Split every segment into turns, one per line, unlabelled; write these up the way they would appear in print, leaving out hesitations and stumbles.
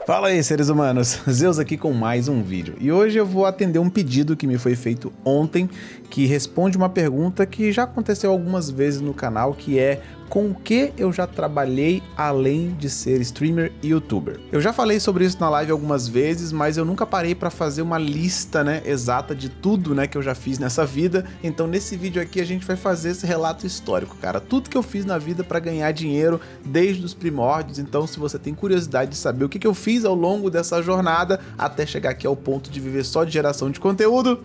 Fala aí, seres humanos, Zeus aqui com mais um vídeo. E hoje eu vou atender um pedido que me foi feito ontem, que responde uma pergunta que já aconteceu algumas vezes no canal, que é: com o que eu já trabalhei além de ser streamer e youtuber? Eu já falei sobre isso na live algumas vezes, mas eu nunca parei para fazer uma lista, exata de tudo, que eu já fiz nessa vida. Então nesse vídeo aqui a gente vai fazer esse relato histórico, cara. Tudo que eu fiz na vida para ganhar dinheiro desde os primórdios. Então se você tem curiosidade de saber o que eu fiz ao longo dessa jornada até chegar aqui ao ponto de viver só de geração de conteúdo,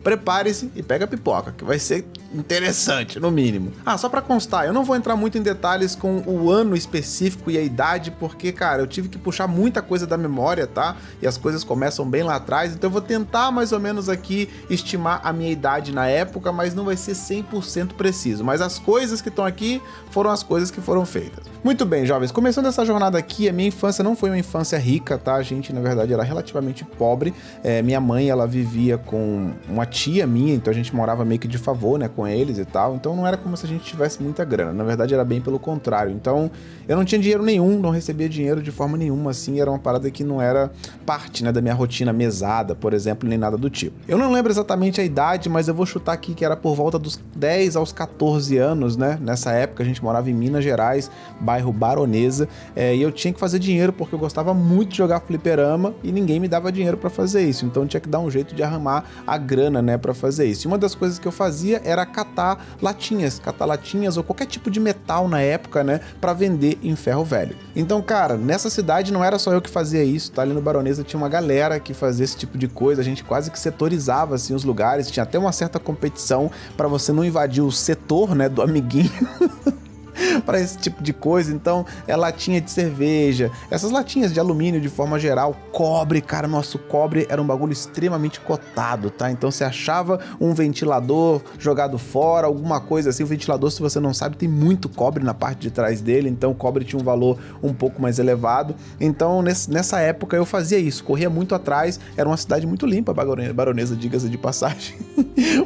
prepare-se e pega a pipoca, que vai ser interessante, no mínimo. Só pra constar, eu não vou entrar muito em detalhes com o ano específico e a idade, porque, cara, eu tive que puxar muita coisa da memória, tá? E as coisas começam bem lá atrás, então eu vou tentar mais ou menos aqui estimar a minha idade na época, mas não vai ser 100% preciso. Mas as coisas que estão aqui foram as coisas que foram feitas. Muito bem, jovens, começando essa jornada aqui, a minha infância não foi uma infância rica, tá? A gente, na verdade, era relativamente pobre. Minha mãe, ela vivia com uma tia minha, então a gente morava meio que de favor, com eles e tal, então não era como se a gente tivesse muita grana, na verdade era bem pelo contrário. Então eu não tinha dinheiro nenhum, não recebia dinheiro de forma nenhuma, assim, era uma parada que não era parte, da minha rotina mesada, por exemplo, nem nada do tipo. Eu não lembro exatamente a idade, mas eu vou chutar aqui que era por volta dos 10 aos 14 anos, nessa época a gente morava em Minas Gerais, bairro Baronesa, e eu tinha que fazer dinheiro porque eu gostava muito de jogar fliperama e ninguém me dava dinheiro pra fazer isso, então eu tinha que dar um jeito de arrumar a grana, pra fazer isso. E uma das coisas que eu fazia era catar latinhas ou qualquer tipo de metal na época, pra vender em ferro velho. Então, cara, nessa cidade não era só eu que fazia isso, tá? Ali no Baronesa tinha uma galera que fazia esse tipo de coisa, a gente quase que setorizava, assim, os lugares, tinha até uma certa competição pra você não invadir o setor, do amiguinho. Para esse tipo de coisa. Então latinha de cerveja, essas latinhas de alumínio de forma geral, cobre, cara, nosso cobre era um bagulho extremamente cotado, tá? Então você achava um ventilador jogado fora, alguma coisa assim, o ventilador, se você não sabe, tem muito cobre na parte de trás dele, então o cobre tinha um valor um pouco mais elevado. Então nessa época eu fazia isso, corria muito atrás, era uma cidade muito limpa, Baronesa, diga-se de passagem,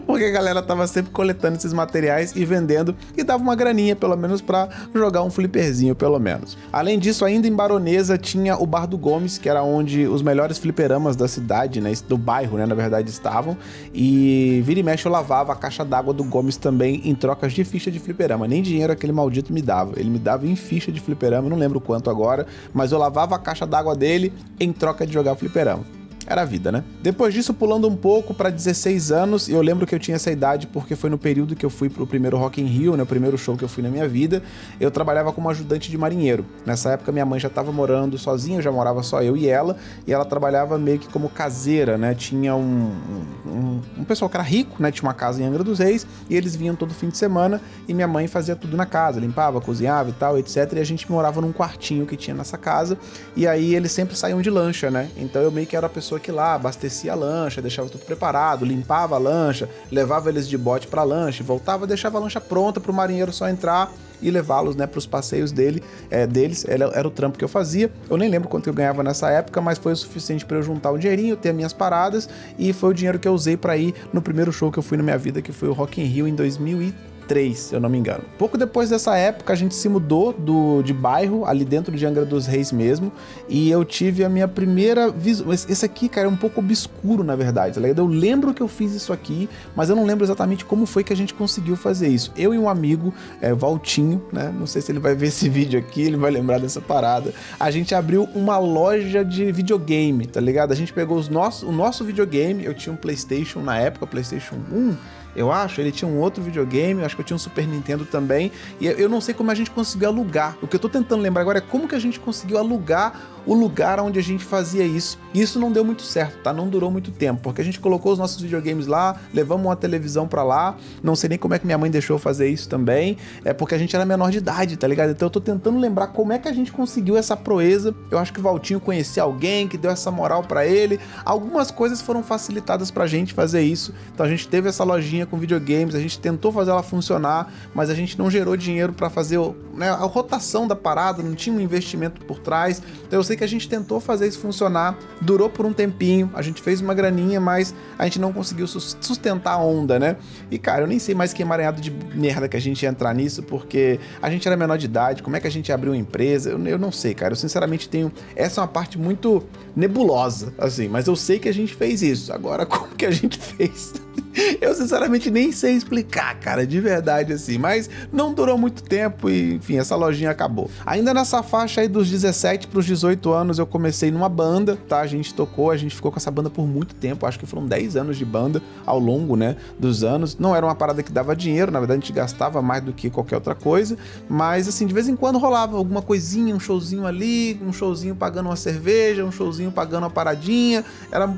porque a galera tava sempre coletando esses materiais e vendendo, e dava uma graninha, pelo menos pra jogar um flipperzinho, pelo menos. Além disso, ainda em Baronesa tinha o Bar do Gomes, que era onde os melhores fliperamas da cidade, do bairro, na verdade, estavam, e vira e mexe eu lavava a caixa d'água do Gomes também em trocas de ficha de fliperama. Nem dinheiro aquele maldito me dava, ele me dava em ficha de fliperama, não lembro quanto agora, mas eu lavava a caixa d'água dele em troca de jogar fliperama. Era a vida, Depois disso, pulando um pouco para 16 anos, eu lembro que eu tinha essa idade porque foi no período que eu fui pro primeiro Rock in Rio, o primeiro show que eu fui na minha vida. Eu trabalhava como ajudante de marinheiro. Nessa época minha mãe já estava morando sozinha, eu já morava só eu e ela trabalhava meio que como caseira, Tinha um pessoal que era rico, tinha uma casa em Angra dos Reis, e eles vinham todo fim de semana e minha mãe fazia tudo na casa, limpava, cozinhava e tal, etc. E a gente morava num quartinho que tinha nessa casa, e aí eles sempre saíam de lancha, Então eu meio que era a pessoa que lá abastecia a lancha, deixava tudo preparado, limpava a lancha, levava eles de bote pra lancha, voltava, deixava a lancha pronta pro marinheiro só entrar e levá-los, pros passeios deles. Era o trampo que eu fazia. Eu nem lembro quanto eu ganhava nessa época, mas foi o suficiente para eu juntar um dinheirinho, ter minhas paradas, e foi o dinheiro que eu usei para ir no primeiro show que eu fui na minha vida, que foi o Rock in Rio em 2003, se eu não me engano. Pouco depois dessa época, a gente se mudou de bairro, ali dentro de Angra dos Reis mesmo, e eu tive a minha primeira visão. Esse aqui, cara, é um pouco obscuro, na verdade, tá ligado? Eu lembro que eu fiz isso aqui, mas eu não lembro exatamente como foi que a gente conseguiu fazer isso. Eu e um amigo, Valtinho, não sei se ele vai ver esse vídeo aqui, ele vai lembrar dessa parada. A gente abriu uma loja de videogame, tá ligado? A gente pegou o nosso videogame, eu tinha um PlayStation na época, PlayStation 1, eu acho, ele tinha um outro videogame, acho que eu tinha um Super Nintendo também, e eu não sei como a gente conseguiu alugar. O que eu tô tentando lembrar agora é como que a gente conseguiu alugar o lugar onde a gente fazia isso. E isso não deu muito certo, tá? Não durou muito tempo, porque a gente colocou os nossos videogames lá, levamos uma televisão pra lá, não sei nem como é que minha mãe deixou fazer isso também, porque a gente era menor de idade, tá ligado? Então eu tô tentando lembrar como é que a gente conseguiu essa proeza. Eu acho que o Valtinho conhecia alguém que deu essa moral pra ele. Algumas coisas foram facilitadas pra gente fazer isso, então a gente teve essa lojinha com videogames, a gente tentou fazer ela funcionar, mas a gente não gerou dinheiro pra fazer a rotação da parada, não tinha um investimento por trás. Então eu sei sei que a gente tentou fazer isso funcionar, durou por um tempinho, a gente fez uma graninha, mas a gente não conseguiu sustentar a onda, né? E cara, eu nem sei mais que emaranhado de merda que a gente ia entrar nisso, porque a gente era menor de idade, como é que a gente ia abrir uma empresa? Eu não sei, cara, eu sinceramente tenho... Essa é uma parte muito nebulosa, assim, mas eu sei que a gente fez isso. Agora, como que a gente fez? Eu sinceramente nem sei explicar, cara, de verdade assim, mas não durou muito tempo e enfim, essa lojinha acabou. Ainda nessa faixa aí dos 17 pros 18 anos eu comecei numa banda, tá? A gente ficou com essa banda por muito tempo, acho que foram 10 anos de banda ao longo, né, dos anos. Não era uma parada que dava dinheiro, na verdade a gente gastava mais do que qualquer outra coisa, mas assim, de vez em quando rolava alguma coisinha, um showzinho ali, um showzinho pagando uma cerveja, um showzinho pagando uma paradinha, era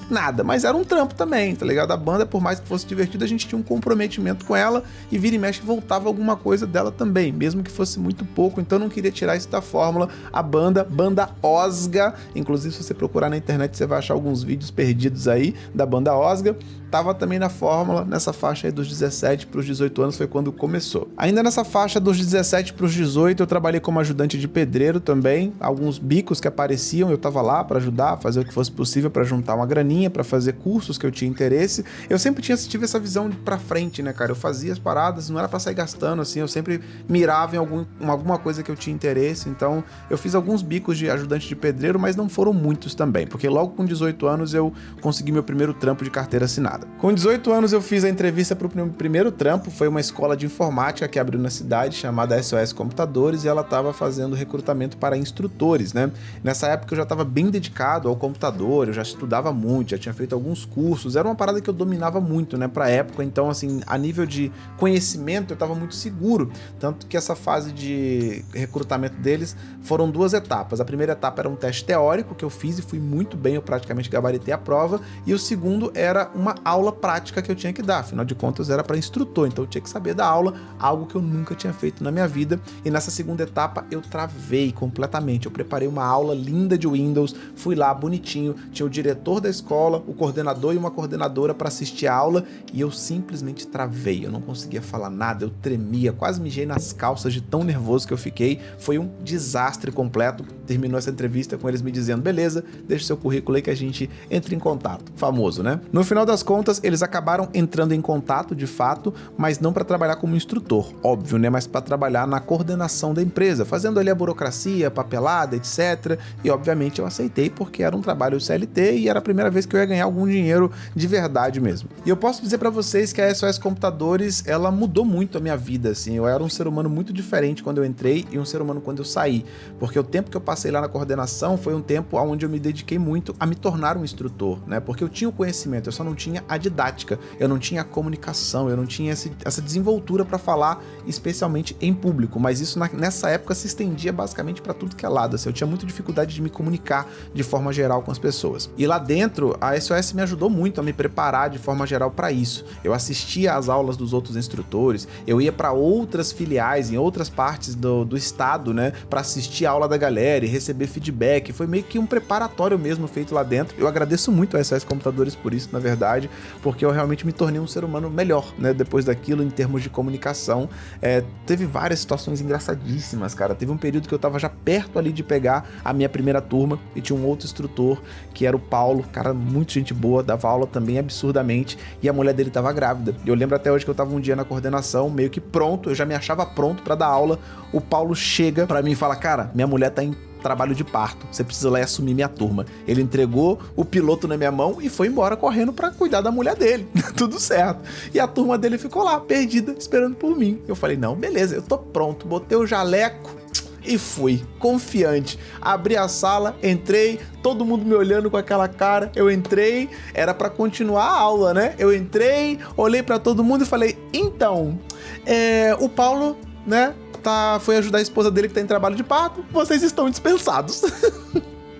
nada, mas era um trampo também, tá ligado? A banda, por mais que fosse divertido, a gente tinha um comprometimento com ela e vira e mexe voltava alguma coisa dela também, mesmo que fosse muito pouco, então eu não queria tirar isso da fórmula. A banda Osga, inclusive se você procurar na internet você vai achar alguns vídeos perdidos aí da banda Osga, tava também na fórmula, nessa faixa aí dos 17 para os 18 anos foi quando começou. Ainda nessa faixa dos 17 para os 18 eu trabalhei como ajudante de pedreiro também, alguns bicos que apareciam, eu tava lá para ajudar, fazer o que fosse possível para juntar uma graninha, para fazer cursos que eu tinha interesse. Eu sempre tive essa visão pra frente, né, cara? Eu fazia as paradas, não era pra sair gastando, assim, eu sempre mirava em alguma coisa que eu tinha interesse, então eu fiz alguns bicos de ajudante de pedreiro, mas não foram muitos também, porque logo com 18 anos eu consegui meu primeiro trampo de carteira assinada. Com 18 anos eu fiz a entrevista pro primeiro trampo, foi uma escola de informática que abriu na cidade, chamada SOS Computadores, e ela tava fazendo recrutamento para instrutores, né? Nessa época eu já tava bem dedicado ao computador, eu já estudava muito, já tinha feito alguns cursos, era uma parada que eu dominava muito, né, pra época, então assim, a nível de conhecimento eu tava muito seguro, tanto que essa fase de recrutamento deles foram 2 etapas. A primeira etapa era um teste teórico que eu fiz e fui muito bem, eu praticamente gabaritei a prova, e o segundo era uma aula prática que eu tinha que dar, afinal de contas era para instrutor, então eu tinha que saber da aula, algo que eu nunca tinha feito na minha vida, e nessa segunda etapa eu travei completamente, eu preparei uma aula linda de Windows, fui lá bonitinho, tinha o diretor da escola, o coordenador e uma coordenadora para assistir a aula, e eu simplesmente travei, eu não conseguia falar nada, eu tremia, quase mijei nas calças de tão nervoso que eu fiquei, foi um desastre completo. Terminou essa entrevista com eles me dizendo, beleza, deixa seu currículo aí que a gente entra em contato, famoso, né? No final das contas, eles acabaram entrando em contato de fato, mas não para trabalhar como instrutor, óbvio, né? Mas para trabalhar na coordenação da empresa, fazendo ali a burocracia, papelada, etc. E obviamente eu aceitei porque era um trabalho CLT e era a primeira vez que eu ia ganhar algum dinheiro de verdade mesmo. E eu posso dizer para vocês que a SOS Computadores, ela mudou muito a minha vida, assim. Eu era um ser humano muito diferente quando eu entrei e um ser humano quando eu saí, porque o tempo que eu passei lá na coordenação foi um tempo onde eu me dediquei muito a me tornar um instrutor, né? Porque eu tinha o conhecimento, eu só não tinha a didática, eu não tinha a comunicação, eu não tinha essa desenvoltura para falar, especialmente em público, mas isso nessa época se estendia basicamente para tudo que é lado, assim. Eu tinha muita dificuldade de me comunicar de forma geral com as pessoas. E lá dentro, a SOS me ajudou muito a me preparar de forma geral para isso. Eu assistia às aulas dos outros instrutores, eu ia para outras filiais, em outras partes do estado, né, para assistir a aula da galera e receber feedback. Foi meio que um preparatório mesmo feito lá dentro. Eu agradeço muito a SOS Computadores por isso, na verdade, porque eu realmente me tornei um ser humano melhor, né, depois daquilo, em termos de comunicação. Teve várias situações engraçadíssimas, cara. Teve um período que eu tava já perto ali de pegar a minha primeira turma e tinha um outro instrutor, que era o Paulo, cara, muito gente boa, dava aula também absurdamente, e a mulher dele tava grávida. Eu lembro até hoje que eu tava um dia na coordenação, meio que pronto, eu já me achava pronto pra dar aula. O Paulo chega pra mim e fala, cara, minha mulher tá em trabalho de parto, você precisa lá e assumir minha turma. Ele entregou o piloto na minha mão e foi embora correndo pra cuidar da mulher dele. Tudo certo. E a turma dele ficou lá, perdida, esperando por mim. Eu falei, não, beleza, eu tô pronto. Botei o jaleco e fui, confiante. Abri a sala, entrei, todo mundo me olhando com aquela cara. Eu entrei, era pra continuar a aula, né? Eu entrei, olhei pra todo mundo e falei, então, o Paulo, né, foi ajudar a esposa dele que tá em trabalho de parto, vocês estão dispensados.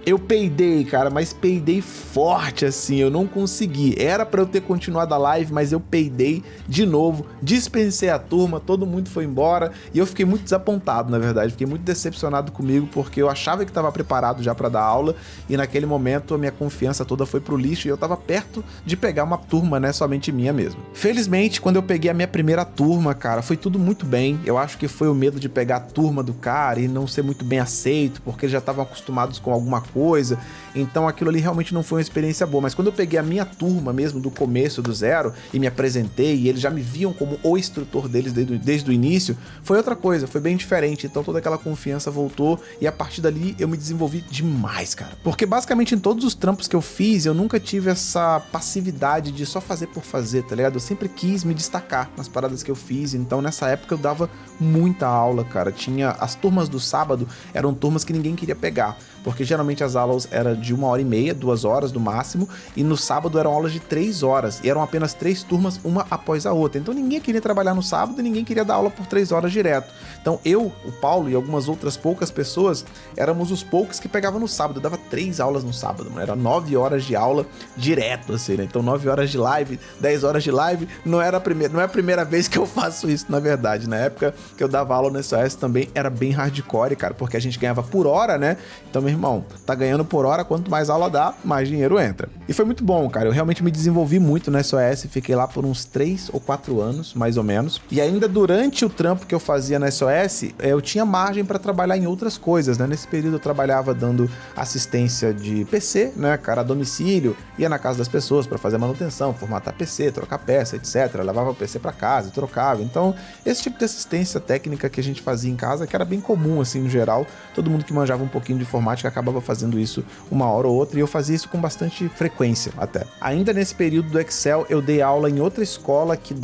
Eu peidei, cara, mas peidei forte, assim, eu não consegui. Era pra eu ter continuado a live, mas eu peidei de novo, dispensei a turma, todo mundo foi embora e eu fiquei muito desapontado, na verdade. Fiquei muito decepcionado comigo, porque eu achava que estava preparado já pra dar aula e naquele momento a minha confiança toda foi pro lixo e eu tava perto de pegar uma turma, né, somente minha mesmo. Felizmente, quando eu peguei a minha primeira turma, cara, foi tudo muito bem. Eu acho que foi o medo de pegar a turma do cara e não ser muito bem aceito, porque eles já estavam acostumados com alguma coisa, então aquilo ali realmente não foi uma experiência boa. Mas quando eu peguei a minha turma mesmo do começo, do zero, e me apresentei e eles já me viam como o instrutor deles desde o início, foi outra coisa, foi bem diferente. Então toda aquela confiança voltou e a partir dali eu me desenvolvi demais, cara. Porque basicamente em todos os trampos que eu fiz, eu nunca tive essa passividade de só fazer por fazer, tá ligado? Eu sempre quis me destacar nas paradas que eu fiz, então nessa época eu dava muita aula, cara. Tinha as turmas do sábado, eram turmas que ninguém queria pegar, porque geralmente as aulas eram de 1h30, 2 horas no máximo, e no sábado eram aulas de 3 horas, e eram apenas 3 turmas, uma após a outra. Então ninguém queria trabalhar no sábado e ninguém queria dar aula por 3 horas direto. Então eu, o Paulo e algumas outras poucas pessoas, éramos os poucos que pegavam no sábado. Eu dava 3 aulas no sábado, mano. Era 9 horas de aula direto, assim, né? Então 9 horas de live, 10 horas de live, não é a primeira vez que eu faço isso, na verdade. Na época que eu dava aula no SOS também era bem hardcore, cara, porque a gente ganhava por hora, né? Então, meu irmão, tá ganhando por hora, quanto mais aula dá, mais dinheiro entra. E foi muito bom, cara. Eu realmente me desenvolvi muito no SOS, fiquei lá por uns 3 ou 4 anos, mais ou menos. E ainda durante o trampo que eu fazia no SOS, eu tinha margem para trabalhar em outras coisas, né? Nesse período eu trabalhava dando assistência de PC, né, cara, a domicílio, ia na casa das pessoas para fazer manutenção, formatar PC, trocar peça, etc. Levava o PC para casa e trocava. Então, esse tipo de assistência técnica que a gente fazia em casa, que era bem comum, assim, no geral, todo mundo que manjava um pouquinho de informática acabava fazendo isso uma hora ou outra, e eu fazia isso com bastante frequência até. Ainda nesse período do Excel, eu dei aula em outra escola que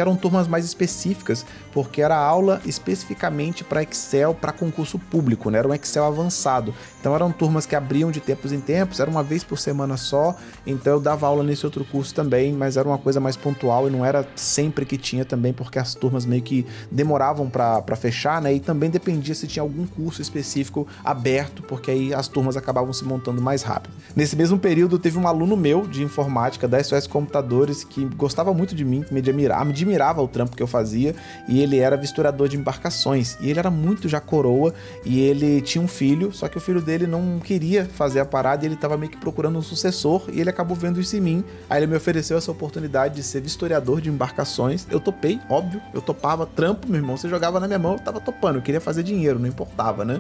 eram turmas mais específicas, porque era aula especificamente para Excel, para concurso público, né? Era um Excel avançado. Então eram turmas que abriam de tempos em tempos, era uma vez por semana só, então eu dava aula nesse outro curso também, mas era uma coisa mais pontual e não era sempre que tinha também, porque as turmas meio que demoravam para fechar, né? E também dependia se tinha algum curso específico aberto, porque aí as turmas acabavam se montando mais rápido. Nesse mesmo período, teve um aluno meu de informática da SOS Computadores que gostava muito de mim, que me admirava o trampo que eu fazia, e ele era vistorador de embarcações, e ele era muito já coroa, e ele tinha um filho, só que o filho dele não queria fazer a parada, e ele tava meio que procurando um sucessor, e ele acabou vendo isso em mim. Aí ele me ofereceu essa oportunidade de ser vistoriador de embarcações. Eu topei, óbvio, eu topava trampo, meu irmão, você jogava na minha mão, eu tava topando, eu queria fazer dinheiro, não importava, né?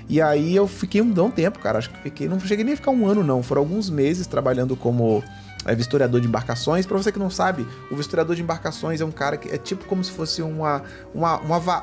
E aí eu fiquei um bom tempo, cara, acho que não cheguei nem a ficar um ano não, foram alguns meses trabalhando como vistoriador de embarcações. Pra você que não sabe, o vistoriador de embarcações é um cara que é tipo como se fosse um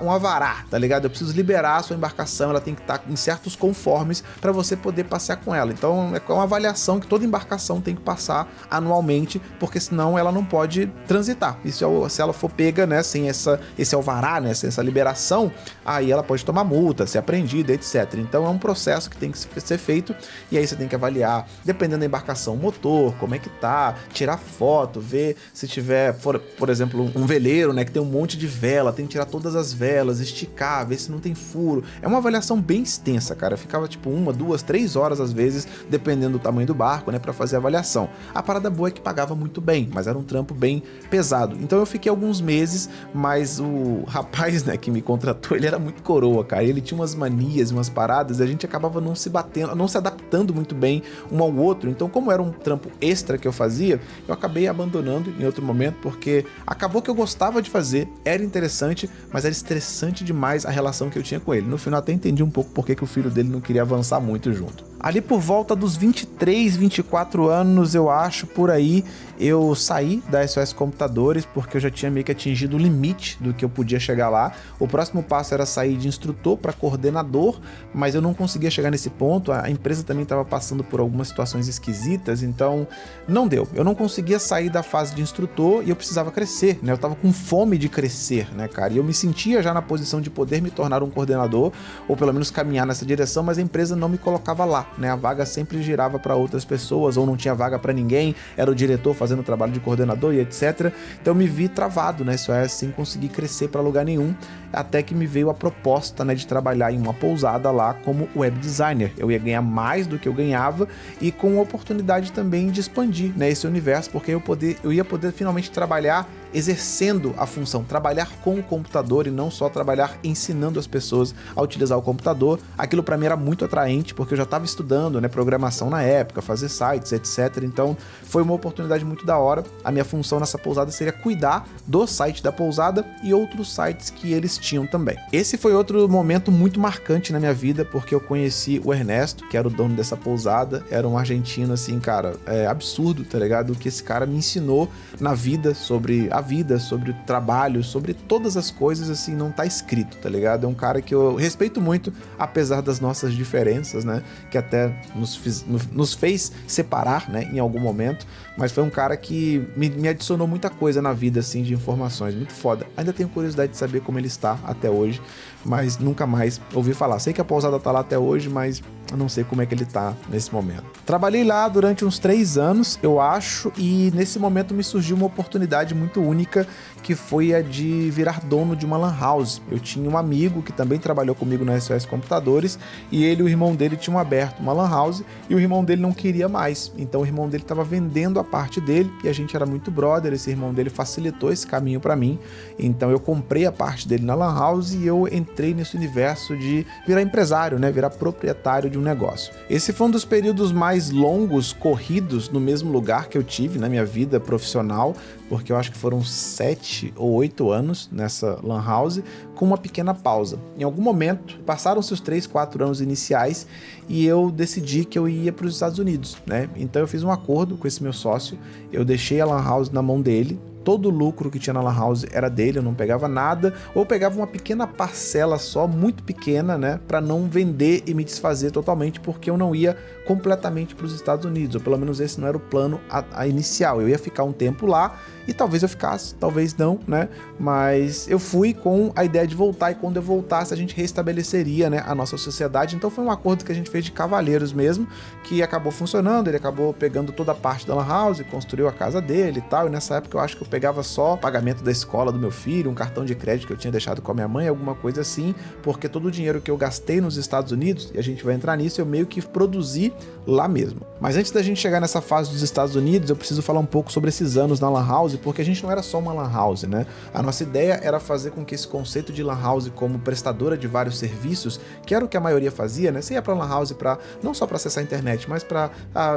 avará, tá ligado? Eu preciso liberar a sua embarcação, ela tem que estar em certos conformes para você poder passear com ela. Então é uma avaliação que toda embarcação tem que passar anualmente, porque senão ela não pode transitar. E se ela for pega, né, sem esse alvará, né, sem essa liberação, aí ela pode tomar multa, ser apreendida, etc. Então é um processo que tem que ser feito, e aí você tem que avaliar, dependendo da embarcação, o motor, como é que tá, tirar foto, ver se tiver, por exemplo, um veleiro, né, que tem um monte de vela, tem que tirar todas as velas, esticar, ver se não tem furo. É uma avaliação bem extensa, cara. Ficava tipo 1, 2, 3 horas às vezes, dependendo do tamanho do barco, né, pra fazer a avaliação. A parada boa é que pagava muito bem, mas era um trampo bem pesado. Então eu fiquei alguns meses, mas o rapaz, né, que me contratou, ele era muito coroa, cara. Ele tinha umas manias, umas paradas, e a gente acabava não se batendo, não se adaptando muito bem um ao outro. Então, como era um trampo extra que eu fazia, eu acabei abandonando em outro momento, porque acabou que eu gostava de fazer, era interessante, mas era estressante demais a relação que eu tinha com ele. No final até entendi um pouco porque que o filho dele não queria avançar muito junto. Ali por volta dos 23, 24 anos, eu acho, por aí, eu saí da SOS Computadores, porque eu já tinha meio que atingido o limite do que eu podia chegar lá. O próximo passo era sair de instrutor para coordenador, mas eu não conseguia chegar nesse ponto. A empresa também estava passando por algumas situações esquisitas, então não deu. Eu não conseguia sair da fase de instrutor e eu precisava crescer, né? Eu tava com fome de crescer, né, cara? E eu me sentia já na posição de poder me tornar um coordenador, ou pelo menos caminhar nessa direção, mas a empresa não me colocava lá. né? A vaga sempre girava para outras pessoas, ou não tinha vaga para ninguém, era o diretor fazendo o trabalho de coordenador e etc. Então eu me vi travado, né? Isso é, sem conseguir crescer para lugar nenhum, até que me veio a proposta, né, de trabalhar em uma pousada lá como web designer. Eu ia ganhar mais do que eu ganhava e com a oportunidade também de expandir, né, esse universo, porque eu ia poder finalmente trabalhar exercendo a função, trabalhar com o computador e não só trabalhar ensinando as pessoas a utilizar o computador. Aquilo para mim era muito atraente, porque eu já estava estudando, né, programação na época, fazer sites, etc. Então foi uma oportunidade muito da hora. A minha função nessa pousada seria cuidar do site da pousada e outros sites que eles tinham também. Esse foi outro momento muito marcante na minha vida, porque eu conheci o Ernesto, que era o dono dessa pousada, era um argentino assim, cara, absurdo, tá ligado? O que esse cara me ensinou na vida, sobre a vida, sobre o trabalho, sobre todas as coisas, assim, não tá escrito, tá ligado? É um cara que eu respeito muito, apesar das nossas diferenças, né, que até nos fez separar, né, em algum momento, mas foi um cara que me adicionou muita coisa na vida, assim, de informações, muito foda. Ainda tenho curiosidade de saber como ele está até hoje, mas nunca mais ouvi falar. Sei que a pousada tá lá até hoje, mas eu não sei como é que ele tá nesse momento. Trabalhei lá durante uns 3 anos, eu acho, e nesse momento me surgiu uma oportunidade muito única, que foi a de virar dono de uma lan house. Eu tinha um amigo que também trabalhou comigo na SOS Computadores, e ele e o irmão dele tinham aberto uma lan house, e o irmão dele não queria mais. Então o irmão dele estava vendendo a parte dele, e a gente era muito brother, esse irmão dele facilitou esse caminho para mim. Então eu comprei a parte dele na lan house e eu entrei nesse universo de virar empresário, né, virar proprietário de um negócio. Esse foi um dos períodos mais longos, corridos, no mesmo lugar que eu tive na minha vida profissional, porque eu acho que foram 7 ou 8 anos nessa lan house, com uma pequena pausa. Em algum momento, passaram-se os 3, 4 anos iniciais e eu decidi que eu ia para os Estados Unidos, né? Então eu fiz um acordo com esse meu sócio, eu deixei a lan house na mão dele, todo o lucro que tinha na lan house era dele, eu não pegava nada, ou pegava uma pequena parcela só, muito pequena, né, para não vender e me desfazer totalmente, porque eu não ia completamente para os Estados Unidos, ou pelo menos esse não era o plano inicial. Eu ia ficar um tempo lá e talvez eu ficasse, talvez não, né, mas eu fui com a ideia de voltar, e quando eu voltasse a gente restabeleceria, né, a nossa sociedade. Então foi um acordo que a gente fez de cavalheiros mesmo, que acabou funcionando. Ele acabou pegando toda a parte da lan house, construiu a casa dele e tal, e nessa época eu acho que eu pegava só pagamento da escola do meu filho, um cartão de crédito que eu tinha deixado com a minha mãe, alguma coisa assim, porque todo o dinheiro que eu gastei nos Estados Unidos, e a gente vai entrar nisso, eu meio que produzi lá mesmo. Mas antes da gente chegar nessa fase dos Estados Unidos, eu preciso falar um pouco sobre esses anos na lan house, porque a gente não era só uma lan house, né? A nossa ideia era fazer com que esse conceito de lan house como prestadora de vários serviços, que era o que a maioria fazia, né? Você ia pra lan house não só para acessar a internet, mas para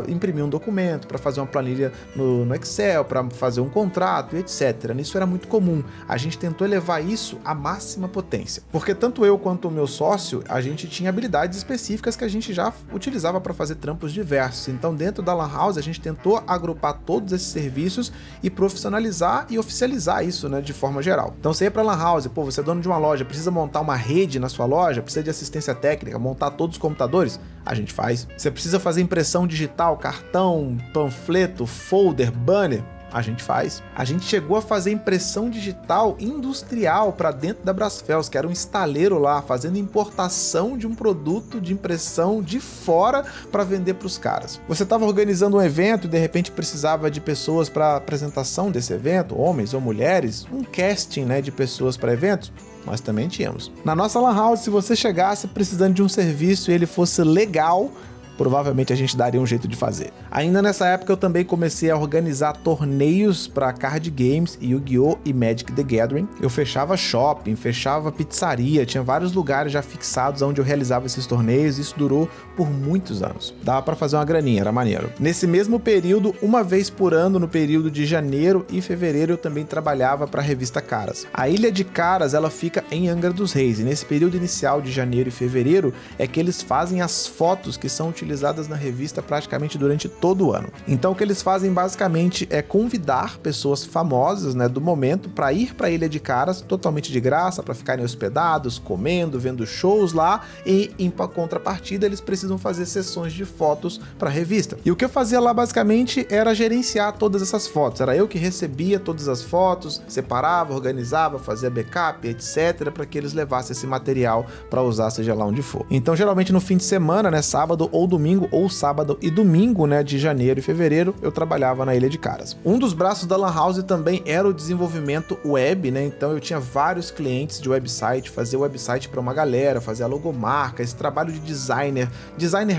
imprimir um documento, para fazer uma planilha no Excel, para fazer um contrato, etc. Isso era muito comum. A gente tentou elevar isso à máxima potência, porque tanto eu quanto o meu sócio, a gente tinha habilidades específicas que a gente já utilizava para fazer trampos diversos. Então dentro da lan house a gente tentou agrupar todos esses serviços e profissionalizar e oficializar isso, né, de forma geral. Então você ia para lan house, pô, você é dono de uma loja, precisa montar uma rede na sua loja, precisa de assistência técnica, montar todos os computadores, a gente faz. Você precisa fazer impressão digital, cartão, panfleto, folder, banner, a gente faz. A gente chegou a fazer impressão digital industrial para dentro da Brasfels, que era um estaleiro lá, fazendo importação de um produto de impressão de fora para vender para os caras. Você estava organizando um evento e de repente precisava de pessoas para apresentação desse evento, homens ou mulheres, um casting, né, de pessoas para eventos. Nós também tínhamos. Na nossa lan house, se você chegasse precisando de um serviço e ele fosse legal, provavelmente a gente daria um jeito de fazer. Ainda nessa época eu também comecei a organizar torneios para card games, Yu-Gi-Oh! E Magic the Gathering. Eu fechava shopping, fechava pizzaria, tinha vários lugares já fixados onde eu realizava esses torneios, e isso durou por muitos anos. Dava para fazer uma graninha, era maneiro. Nesse mesmo período, uma vez por ano, no período de janeiro e fevereiro, eu também trabalhava para a revista Caras. A Ilha de Caras, ela fica em Angra dos Reis, e nesse período inicial de janeiro e fevereiro é que eles fazem as fotos que são utilizadas na revista praticamente durante todo o ano. Então o que eles fazem basicamente é convidar pessoas famosas, né, do momento para ir para a Ilha de Caras totalmente de graça, para ficarem hospedados, comendo, vendo shows lá, e em contrapartida eles precisam fazer sessões de fotos para a revista. E o que eu fazia lá basicamente era gerenciar todas essas fotos. Era eu que recebia todas as fotos, separava, organizava, fazia backup, etc, para que eles levassem esse material para usar seja lá onde for. Então geralmente no fim de semana, né, sábado ou domingo ou sábado e domingo, né, de janeiro e fevereiro, eu trabalhava na Ilha de Caras. Um dos braços da Lan House também era o desenvolvimento web, né? Então eu tinha vários clientes de website, fazer website para uma galera, fazer a logomarca, esse trabalho de designer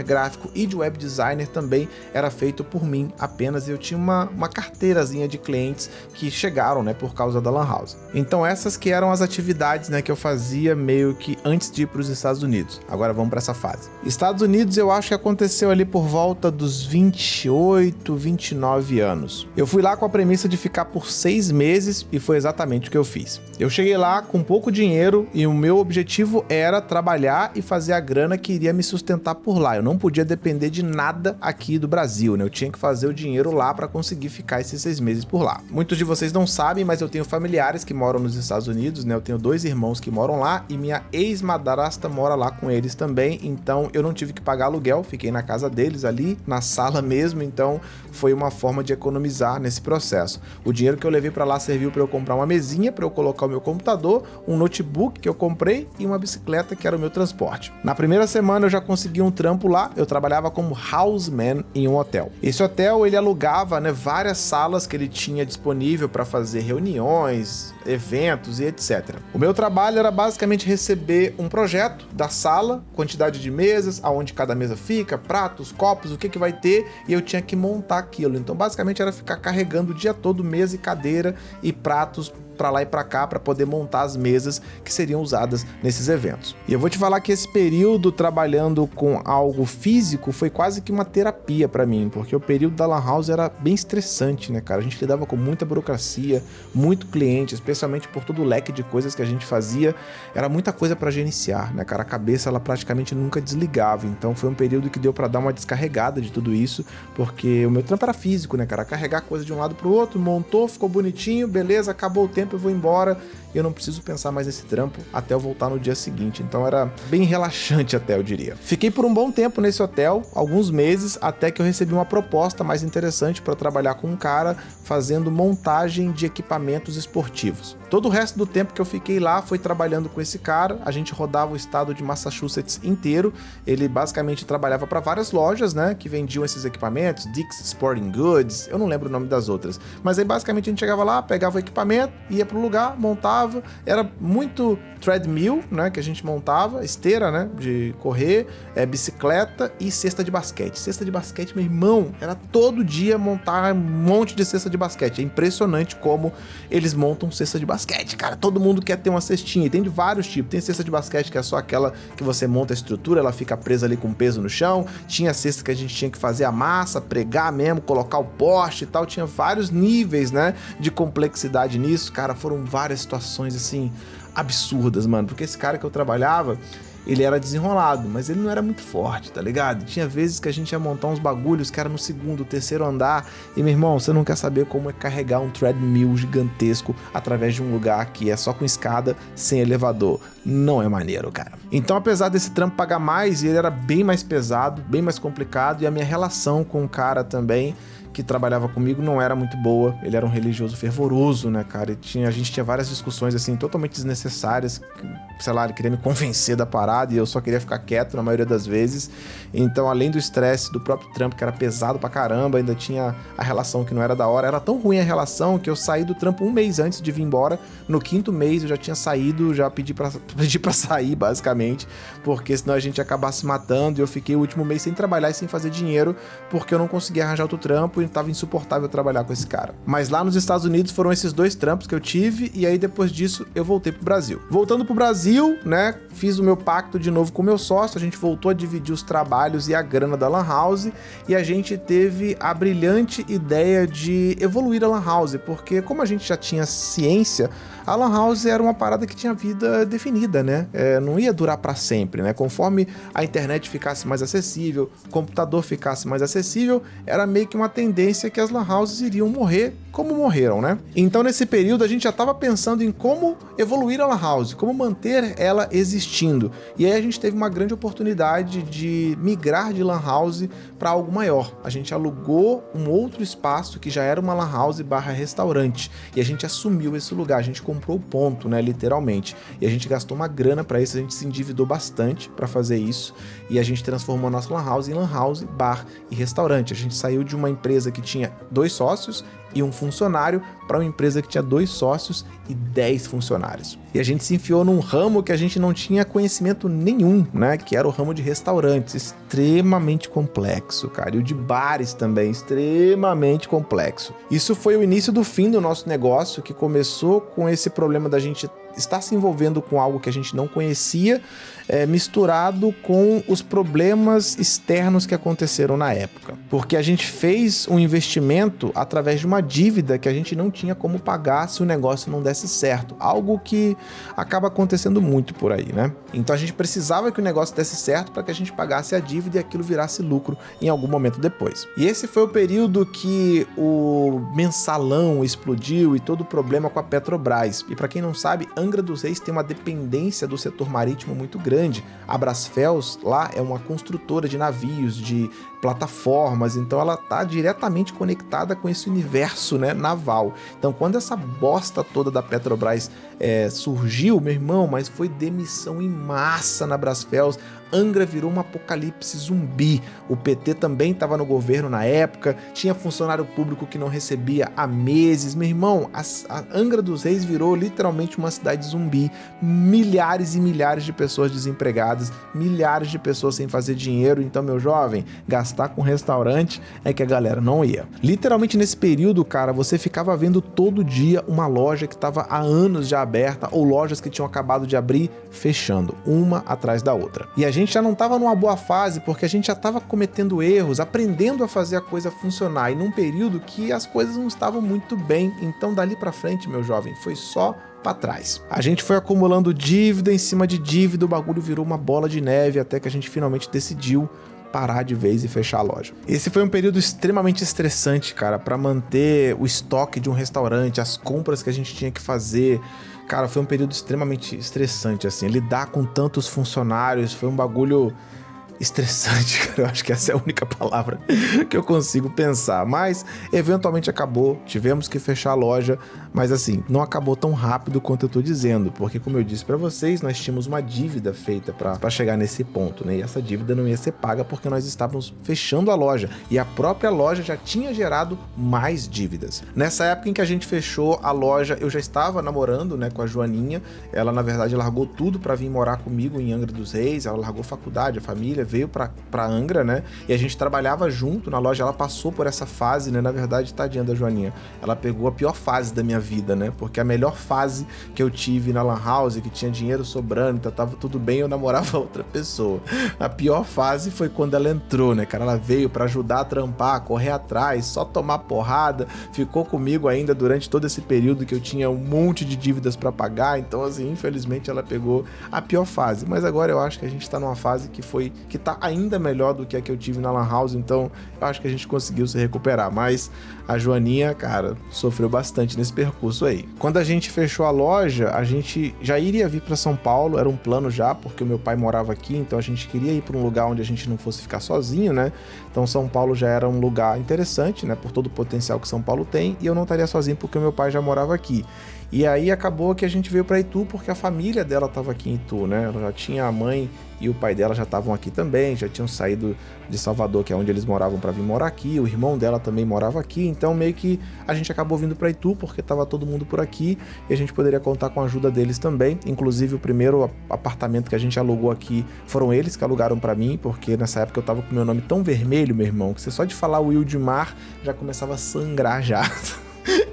gráfico e de web designer também era feito por mim apenas, e eu tinha uma carteirazinha de clientes que chegaram, né, por causa da Lan House. Então essas que eram as atividades, né, que eu fazia meio que antes de ir para os Estados Unidos. Agora vamos para essa fase. Estados Unidos eu acho que aconteceu ali por volta dos 28, 29 anos. Eu fui lá com a premissa de ficar por 6 meses e foi exatamente o que eu fiz. Eu cheguei lá com pouco dinheiro e o meu objetivo era trabalhar e fazer a grana que iria me sustentar por lá. Eu não podia depender de nada aqui do Brasil, né? Eu tinha que fazer o dinheiro lá para conseguir ficar esses 6 meses por lá. Muitos de vocês não sabem, mas eu tenho familiares que moram nos Estados Unidos, né? Eu tenho 2 irmãos que moram lá e minha ex-madrasta mora lá com eles também, então eu não tive que pagar aluguel, fiquei na casa deles ali, na sala mesmo, então foi uma forma de economizar nesse processo. O dinheiro que eu levei para lá serviu para eu comprar uma mesinha para eu colocar o meu computador, um notebook que eu comprei e uma bicicleta que era o meu transporte. Na primeira semana eu já consegui um trampo lá, eu trabalhava como houseman em um hotel. Esse hotel ele alugava, né, várias salas que ele tinha disponível para fazer reuniões, eventos e etc. O meu trabalho era basicamente receber um projeto da sala, quantidade de mesas, aonde cada mesa fica, pratos, copos, o que vai ter, e eu tinha que montar aquilo. Então basicamente era ficar carregando o dia todo mesa e cadeira e pratos para lá e para cá para poder montar as mesas que seriam usadas nesses eventos. E eu vou te falar que esse período trabalhando com algo físico foi quase que uma terapia para mim, porque o período da Lan House era bem estressante, né, cara? A gente lidava com muita burocracia, muito cliente, especialmente por todo o leque de coisas que a gente fazia, era muita coisa para gerenciar, né, cara? A cabeça ela praticamente nunca desligava, então foi um período que deu para dar uma descarregada de tudo isso, porque o meu trampo era físico, né, cara? Carregar coisa de um lado pro outro, montou, ficou bonitinho, beleza, acabou o tempo, eu vou embora e eu não preciso pensar mais nesse trampo até eu voltar no dia seguinte. Então era bem relaxante até, eu diria. Fiquei por um bom tempo nesse hotel, alguns meses, até que eu recebi uma proposta mais interessante para trabalhar com um cara fazendo montagem de equipamentos esportivos. Todo o resto do tempo que eu fiquei lá foi trabalhando com esse cara, a gente rodava o estado de Massachusetts inteiro, ele basicamente trabalhava para várias lojas, né, que vendiam esses equipamentos, Dick's Sporting Goods, eu não lembro o nome das outras, mas aí basicamente a gente chegava lá, pegava o equipamento, ia pro lugar, montava, era muito treadmill, né, que a gente montava, esteira, né, de correr, bicicleta e cesta de basquete. Cesta de basquete, meu irmão, era todo dia montar um monte de cesta de basquete. É impressionante como eles montam cesta de basquete, cara. Todo mundo quer ter uma cestinha, e tem de vários tipos. Tem cesta de basquete que é só aquela que você monta a estrutura, ela fica presa ali com peso no chão. Tinha cesta que a gente tinha que fazer a massa, pregar mesmo, colocar o poste e tal. Tinha vários níveis, né, de complexidade nisso. Cara, foram várias situações, assim, absurdas, mano. Porque esse cara que eu trabalhava, ele era desenrolado, mas ele não era muito forte, tá ligado? Tinha vezes que a gente ia montar uns bagulhos que era no segundo, terceiro andar, e meu irmão, você não quer saber como é carregar um treadmill gigantesco através de um lugar que é só com escada, sem elevador. Não é maneiro, cara. Então, apesar desse trampo pagar mais, ele era bem mais pesado, bem mais complicado, e a minha relação com o cara também, que trabalhava comigo, não era muito boa. Ele era um religioso fervoroso, né, cara? A gente tinha várias discussões, assim, totalmente desnecessárias. Sei lá, ele queria me convencer da parada e eu só queria ficar quieto na maioria das vezes. Então, além do estresse do próprio trampo, que era pesado pra caramba, ainda tinha a relação que não era da hora. Era tão ruim a relação que eu saí do trampo um mês antes de vir embora. No 5º mês eu já tinha saído, já pedi pra sair, basicamente, porque senão a gente ia acabar se matando. E eu fiquei o último mês sem trabalhar e sem fazer dinheiro, porque eu não conseguia arranjar outro trampo e tava insuportável trabalhar com esse cara. Mas lá nos Estados Unidos foram esses 2 trampos que eu tive, e aí depois disso eu voltei pro Brasil. Voltando pro Brasil, né, fiz o meu pacto de novo com o meu sócio, a gente voltou a dividir os trabalhos e a grana da Lan House, e a gente teve a brilhante ideia de evoluir a Lan House, porque como a gente já tinha ciência, a Lan House era uma parada que tinha vida definida, né? Não ia durar para sempre, né? Conforme a internet ficasse mais acessível, o computador ficasse mais acessível, era meio que uma tendência que as Lan Houses iriam morrer como morreram, né? Então, nesse período, a gente já estava pensando em como evoluir a Lan House, como manter ela existindo. E aí a gente teve uma grande oportunidade de migrar de Lan House para algo maior. A gente alugou um outro espaço que já era uma Lan House / restaurante, e a gente assumiu esse lugar, a gente comprou o ponto, né, literalmente, e a gente gastou uma grana para isso, a gente se endividou bastante para fazer isso e a gente transformou a nossa lan house em lan house, bar e restaurante. A gente saiu de uma empresa que tinha 2 sócios e um funcionário para uma empresa que tinha 2 sócios e 10 funcionários. E a gente se enfiou num ramo que a gente não tinha conhecimento nenhum, né? Que era o ramo de restaurantes, extremamente complexo, cara. E o de bares também, extremamente complexo. Isso foi o início do fim do nosso negócio, que começou com esse problema da gente estar se envolvendo com algo que a gente não conhecia, misturado com os problemas externos que aconteceram na época. Porque a gente fez um investimento através de uma dívida que a gente não tinha como pagar se o negócio não desse certo. Algo que acaba acontecendo muito por aí, né? Então a gente precisava que o negócio desse certo para que a gente pagasse a dívida e aquilo virasse lucro em algum momento depois. E esse foi o período que o mensalão explodiu e todo o problema com a Petrobras. E para quem não sabe, Angra dos Reis tem uma dependência do setor marítimo muito grande. A Brasfels lá é uma construtora de navios, de plataformas, então ela está diretamente conectada com esse universo, né, naval. Então quando essa bosta toda da Petrobras surgiu, meu irmão, mas foi demissão em massa na Brasfels. Angra virou um apocalipse zumbi. O PT também estava no governo na época, tinha funcionário público que não recebia há meses. Meu irmão, a Angra dos Reis virou literalmente uma cidade zumbi. Milhares e milhares de pessoas desempregadas, milhares de pessoas sem fazer dinheiro. Então, meu jovem, gastar com restaurante é que a galera não ia. Literalmente nesse período, cara, você ficava vendo todo dia uma loja que estava há anos já aberta ou lojas que tinham acabado de abrir fechando, uma atrás da outra. E a gente já não estava numa boa fase porque a gente já estava cometendo erros, aprendendo a fazer a coisa funcionar e num período que as coisas não estavam muito bem. Então dali pra frente, meu jovem, foi só para trás. A gente foi acumulando dívida em cima de dívida, o bagulho virou uma bola de neve até que a gente finalmente decidiu parar de vez e fechar a loja. Esse foi um período extremamente estressante, cara, para manter o estoque de um restaurante, as compras que a gente tinha que fazer. Cara, foi um período extremamente estressante, assim. Lidar com tantos funcionários foi um bagulho estressante, cara. Eu acho que essa é a única palavra que eu consigo pensar. Mas, eventualmente acabou. Tivemos que fechar a loja. Mas, assim, não acabou tão rápido quanto eu tô dizendo. Porque, como eu disse pra vocês, nós tínhamos uma dívida feita pra chegar nesse ponto, né? E essa dívida não ia ser paga porque nós estávamos fechando a loja. E a própria loja já tinha gerado mais dívidas. Nessa época em que a gente fechou a loja, eu já estava namorando, né, com a Joaninha. Ela, na verdade, largou tudo pra vir morar comigo em Angra dos Reis. Ela largou faculdade, a família, veio pra Angra, né? E a gente trabalhava junto na loja. Ela passou por essa fase, né? Na verdade, tadinha da Joaninha, ela pegou a pior fase da minha vida, né? Porque a melhor fase que eu tive na lan house, que tinha dinheiro sobrando, então tava tudo bem, eu namorava outra pessoa. A pior fase foi quando ela entrou, né, cara? Ela veio pra ajudar a trampar, correr atrás, só tomar porrada, ficou comigo ainda durante todo esse período que eu tinha um monte de dívidas pra pagar. Então, assim, infelizmente ela pegou a pior fase. Mas agora eu acho que a gente tá numa fase que tá ainda melhor do que a que eu tive na lan house, então eu acho que a gente conseguiu se recuperar, mas a Joaninha, cara, sofreu bastante nesse percurso aí. Quando a gente fechou a loja, a gente já iria vir para São Paulo, era um plano já, porque o meu pai morava aqui, então a gente queria ir para um lugar onde a gente não fosse ficar sozinho, né? Então São Paulo já era um lugar interessante, né, por todo o potencial que São Paulo tem, e eu não estaria sozinho porque o meu pai já morava aqui. E aí acabou que a gente veio para Itu porque a família dela estava aqui em Itu, né? Ela já tinha a mãe e o pai dela já estavam aqui também, já tinham saído de Salvador, que é onde eles moravam, para vir morar aqui. O irmão dela também morava aqui, então meio que a gente acabou vindo para Itu porque estava todo mundo por aqui e a gente poderia contar com a ajuda deles também. Inclusive o primeiro apartamento que a gente alugou aqui foram eles que alugaram para mim, porque nessa época eu tava com meu nome tão vermelho, meu irmão, que você só de falar Wildmar já começava a sangrar já.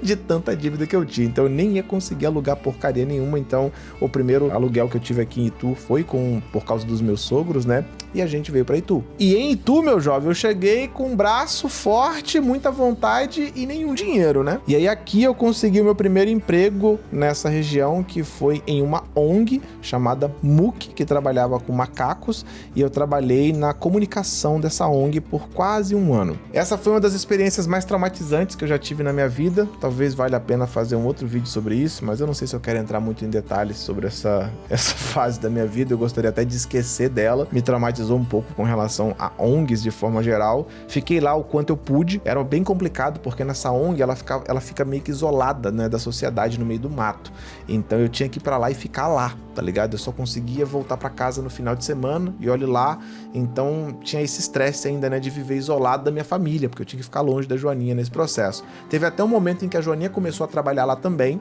De tanta dívida que eu tinha, então eu nem ia conseguir alugar porcaria nenhuma. Então o primeiro aluguel que eu tive aqui em Itu foi por causa dos meus sogros, né? E a gente veio pra Itu. E em Itu, meu jovem, eu cheguei com um braço forte, muita vontade e nenhum dinheiro, né? E aí aqui eu consegui o meu primeiro emprego nessa região, que foi em uma ONG chamada MUC, que trabalhava com macacos, e eu trabalhei na comunicação dessa ONG por quase um ano. Essa foi uma das experiências mais traumatizantes que eu já tive na minha vida. Talvez valha a pena fazer um outro vídeo sobre isso, mas eu não sei se eu quero entrar muito em detalhes sobre essa fase da minha vida. Eu gostaria até de esquecer dela. Me traumatizou um pouco com relação a ONGs de forma geral. Fiquei lá o quanto eu pude. Era bem complicado porque nessa ONG ela fica meio que isolada, né, da sociedade no meio do mato. Então eu tinha que ir pra lá e ficar lá. tá ligado? Eu só conseguia voltar pra casa no final de semana e olhe lá, então tinha esse estresse ainda, né, de viver isolado da minha família, porque eu tinha que ficar longe da Joaninha nesse processo. Teve até um momento em que a Joaninha começou a trabalhar lá também,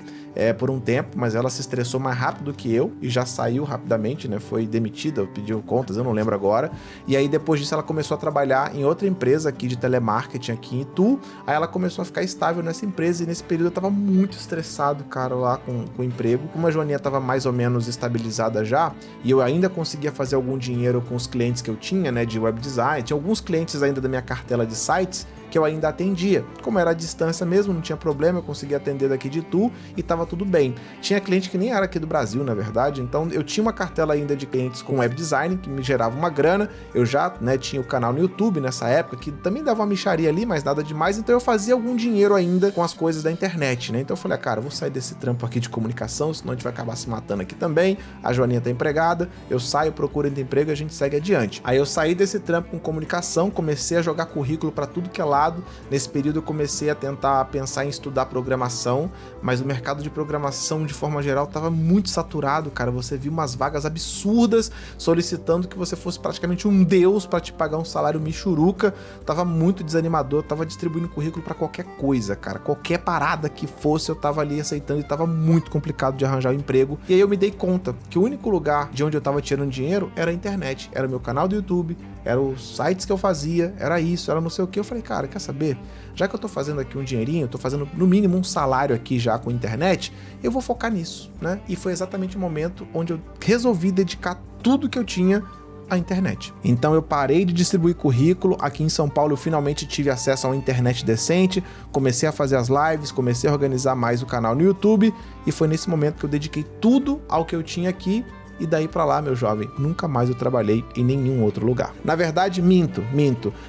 por um tempo, mas ela se estressou mais rápido que eu e já saiu rapidamente, né, foi demitida, pediu contas, eu não lembro agora, e aí depois disso ela começou a trabalhar em outra empresa aqui de telemarketing aqui em Itu, aí ela começou a ficar estável nessa empresa e nesse período eu tava muito estressado, cara, lá com o emprego. Como a Joaninha tava mais ou menos estabilizada já, e eu ainda conseguia fazer algum dinheiro com os clientes que eu tinha, né, de web design, tinha alguns clientes ainda da minha cartela de sites que eu ainda atendia. Como era à distância mesmo, não tinha problema, eu conseguia atender daqui de Itu e tava tudo bem. Tinha cliente que nem era aqui do Brasil, na verdade, então eu tinha uma cartela ainda de clientes com web design, que me gerava uma grana, eu já, né, tinha o canal no YouTube nessa época, que também dava uma mixaria ali, mas nada demais, então eu fazia algum dinheiro ainda com as coisas da internet, né, então eu falei, cara, eu vou sair desse trampo aqui de comunicação, senão a gente vai acabar se matando aqui também, a Joaninha tá empregada, eu saio, procuro emprego e a gente segue adiante. Aí eu saí desse trampo com comunicação, comecei a jogar currículo pra tudo que é lado. Nesse período eu comecei a tentar pensar em estudar programação, mas o mercado de programação de forma geral estava muito saturado, cara. Você viu umas vagas absurdas solicitando que você fosse praticamente um deus para te pagar um salário michuruca. Tava muito desanimador, tava distribuindo currículo para qualquer coisa, cara. Qualquer parada que fosse eu tava ali aceitando e tava muito complicado de arranjar um emprego. E aí eu me dei conta que o único lugar de onde eu tava tirando dinheiro era a internet, era o meu canal do YouTube, eram os sites que eu fazia, era isso, era não sei o que. Eu falei, cara, quer saber? Já que eu tô fazendo aqui um dinheirinho, tô fazendo no mínimo um salário aqui já com internet, eu vou focar nisso, né? E foi exatamente o momento onde eu resolvi dedicar tudo que eu tinha à internet. Então eu parei de distribuir currículo, aqui em São Paulo eu finalmente tive acesso a uma internet decente, comecei a fazer as lives, comecei a organizar mais o canal no YouTube, e foi nesse momento que eu dediquei tudo ao que eu tinha aqui. E daí pra lá, meu jovem, nunca mais eu trabalhei em nenhum outro lugar. Na verdade, minto,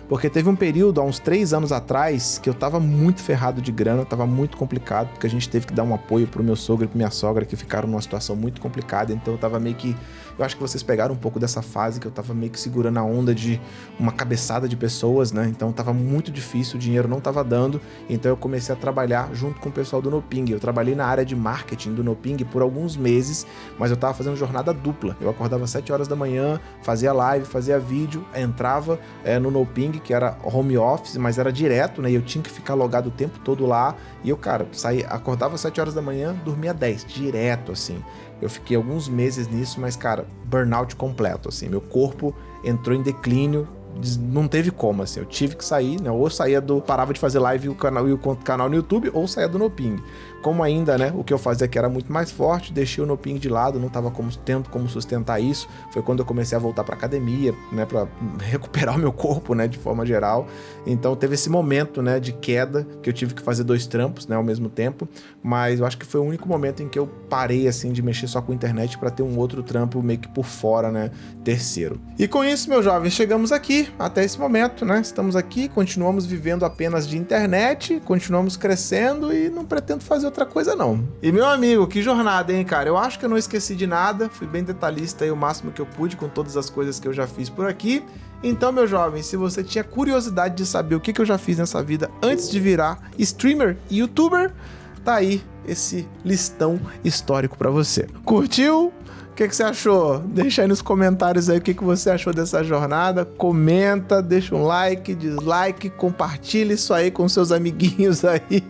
porque teve um período, há uns 3 anos atrás, que eu tava muito ferrado de grana, tava muito complicado, porque a gente teve que dar um apoio pro meu sogro e pra minha sogra, que ficaram numa situação muito complicada, então eu tava meio que... Eu acho que vocês pegaram um pouco dessa fase, que eu tava meio que segurando a onda de uma cabeçada de pessoas, né? Então tava muito difícil, o dinheiro não tava dando, então eu comecei a trabalhar junto com o pessoal do Noping. Eu trabalhei na área de marketing do Noping por alguns meses, mas eu tava fazendo jornada dupla. Eu acordava às 7 horas da manhã, fazia live, fazia vídeo, entrava no Noping, que era home office, mas era direto, né? E eu tinha que ficar logado o tempo todo lá. E eu, cara, acordava às 7 horas da manhã, dormia 10, direto, assim. Eu fiquei alguns meses nisso, mas, cara, burnout completo, assim. Meu corpo entrou em declínio, não teve como, assim. Eu tive que sair, né? Ou parava de fazer live e o canal no YouTube, ou saía do Noping. Como ainda, né, o que eu fazia aqui era muito mais forte, deixei o Noping de lado, não tava tendo como sustentar isso. Foi quando eu comecei a voltar pra academia, né, pra recuperar o meu corpo, né, de forma geral. Então teve esse momento, né, de queda, que eu tive que fazer 2 trampos, né, ao mesmo tempo. Mas eu acho que foi o único momento em que eu parei, assim, de mexer só com a internet pra ter um outro trampo meio que por fora, né, terceiro. E com isso, meus jovens, chegamos aqui, até esse momento, né, estamos aqui, continuamos vivendo apenas de internet, continuamos crescendo e não pretendo fazer outra coisa não. E meu amigo, que jornada, hein, cara? Eu acho que eu não esqueci de nada, fui bem detalhista aí o máximo que eu pude com todas as coisas que eu já fiz por aqui. Então, meu jovem, se você tinha curiosidade de saber o que eu já fiz nessa vida antes de virar streamer e youtuber, tá aí esse listão histórico pra você. Curtiu? O que você achou? Deixa aí nos comentários aí o que você achou dessa jornada. Comenta, deixa um like, dislike, compartilha isso aí com seus amiguinhos aí.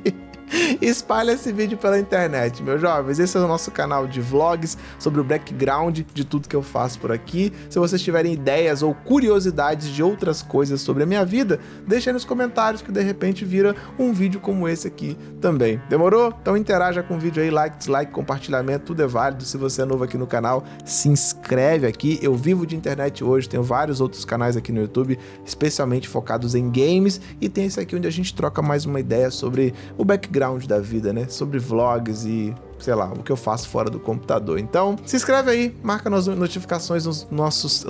Espalha esse vídeo pela internet, meus jovens. Esse é o nosso canal de vlogs sobre o background de tudo que eu faço por aqui. Se vocês tiverem ideias ou curiosidades de outras coisas sobre a minha vida, deixa aí nos comentários que de repente vira um vídeo como esse aqui também. Demorou? Então interaja com o vídeo aí, like, dislike, compartilhamento, tudo é válido. Se você é novo aqui no canal, se inscreve aqui. Eu vivo de internet hoje, tenho vários outros canais aqui no YouTube, especialmente focados em games, e tem esse aqui onde a gente troca mais uma ideia sobre o background da vida, né? Sobre vlogs e, sei lá, o que eu faço fora do computador. Então, se inscreve aí, marca as notificações nos nossos...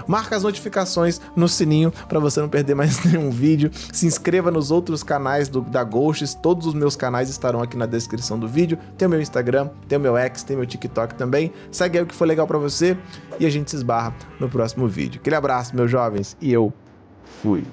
Marca as notificações no sininho para você não perder mais nenhum vídeo. Se inscreva nos outros canais da Ghosts. Todos os meus canais estarão aqui na descrição do vídeo. Tem o meu Instagram, tem o meu X, tem o meu TikTok também. Segue aí o que for legal para você e a gente se esbarra no próximo vídeo. Aquele abraço, meus jovens, e eu fui.